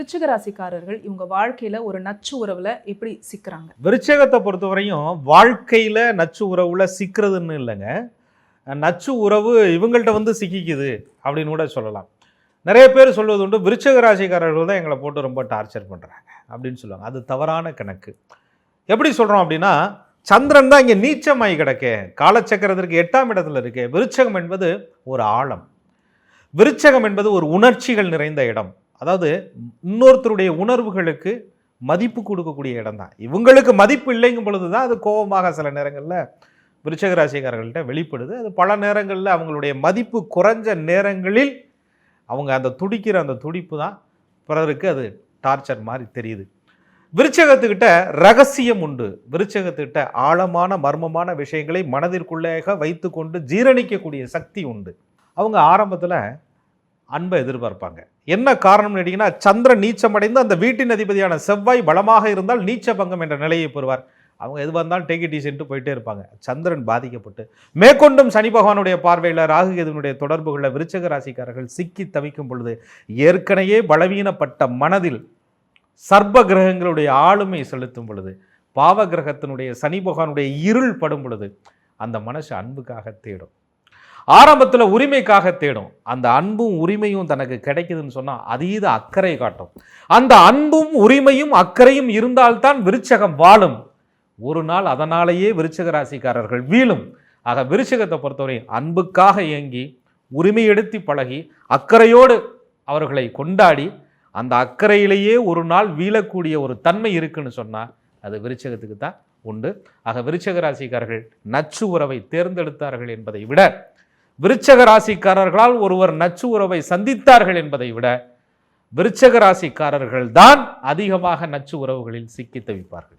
விருச்சிக ராசிக்காரர்கள் இவங்க வாழ்க்கையில ஒரு நச்சு உறவுல எப்படி சிக்கிறாங்க? விருச்சகத்தை பொறுத்தவரையும் வாழ்க்கையில நச்சு உறவுல சிக்கிறதுன்னு இல்லைங்க, நச்சு உறவு இவங்கள்ட்ட வந்து சிக்கிக்குது அப்படின்னு கூட சொல்லலாம். நிறைய பேர் சொல்வது உண்டு, விருச்சிக ராசிக்காரர்கள் தான் எங்களை போட்டு ரொம்ப டார்ச்சர் பண்ணுறாங்க அப்படின்னு சொல்லுவாங்க. அது தவறான கணக்கு. எப்படி சொல்கிறோம் அப்படின்னா, சந்திரன் தான் இங்கே நீச்சமாகி கிடக்கே, காலச்சக்கரத்திற்கு 8ஆம் இடத்துல இருக்கே. விருச்சகம் என்பது ஒரு ஆழம், விருச்சகம் என்பது ஒரு உணர்ச்சிகள் நிறைந்த இடம். அதாவது இன்னொருத்தருடைய உணர்வுகளுக்கு மதிப்பு கொடுக்கக்கூடிய இடம் தான். இவங்களுக்கு மதிப்பு இல்லைங்கும் பொழுது தான் அது கோபமாக சில நேரங்களில் விருச்சிக ராசிக்காரர்கள்ட்ட வெளிப்படுது. அது பல நேரங்களில் அவங்களுடைய மதிப்பு குறைஞ்ச நேரங்களில் அவங்க அந்த துடிக்கிற அந்த துடிப்பு தான் பிறருக்கு அது டார்ச்சர் மாதிரி தெரியுது. விருச்சகத்துக்கிட்ட ரகசியம் உண்டு. விருச்சகத்துக்கிட்ட ஆழமான மர்மமான விஷயங்களை மனதிற்குள்ளேக வைத்து கொண்டு ஜீரணிக்கக்கூடிய சக்தி உண்டு. அவங்க ஆரம்பத்தில் அன்பை எதிர்பார்ப்பாங்க. என்ன காரணம்னு கேட்டிங்கன்னா, சந்திரன் நீச்சமடைந்து அந்த வீட்டின் அதிபதியான செவ்வாய் பலமாக இருந்தால் நீச்ச பங்கம் என்ற நிலையை பெறுவார். அவங்க எது வந்தாலும் டேக் இட் ஈஸின்ட்டு போயிட்டே இருப்பாங்க. சந்திரன் பாதிக்கப்பட்டு மேற்கொண்டும் சனி பகவானுடைய பார்வையில் ராகு கேதுனுடைய தொடர்புகளில் விருச்சிக ராசிக்காரர்கள் சிக்கி தவிக்கும் பொழுது, ஏற்கனவே பலவீனப்பட்ட மனதில் சர்ப்ப கிரகங்களுடைய ஆளுமை செலுத்தும் பொழுது, பாவ கிரகத்தினுடைய சனி பகவானுடைய இருள் படும் பொழுது அந்த மனசு அன்புக்காக தேடும். ஆரம்பத்தில் உரிமைக்காக தேடும். அந்த அன்பும் உரிமையும் தனக்கு கிடைக்குதுன்னு சொன்னால் அதீத அக்கறை காட்டும். அந்த அன்பும் உரிமையும் அக்கறையும் இருந்தால்தான் விருச்சகம் வாழும். ஒரு நாள் அதனாலேயே விருச்சிக ராசிக்காரர்கள் வீழும். ஆக விருச்சிகத்தை பொறுத்தவரை அன்புக்காக இயங்கி, உரிமை எடுத்து பழகி, அக்கறையோடு அவர்களை கொண்டாடி, அந்த அக்கறையிலேயே ஒரு நாள் வீழக்கூடிய ஒரு தன்மை இருக்குன்னு சொன்னால் அது விருச்சிகத்துக்கு தான் உண்டு. ஆக விருச்சிக ராசிக்காரர்கள் நச்சு உறவை தேர்ந்தெடுத்தார்கள் என்பதை விட, விருச்சிக ராசிக்காரர்களால் ஒருவர் நச்சு உறவை சந்தித்தார்கள் என்பதை விட, விருச்சிக ராசிக்காரர்கள் தான் அதிகமாக நச்சு உறவுகளில் சிக்கி தவிப்பார்கள்.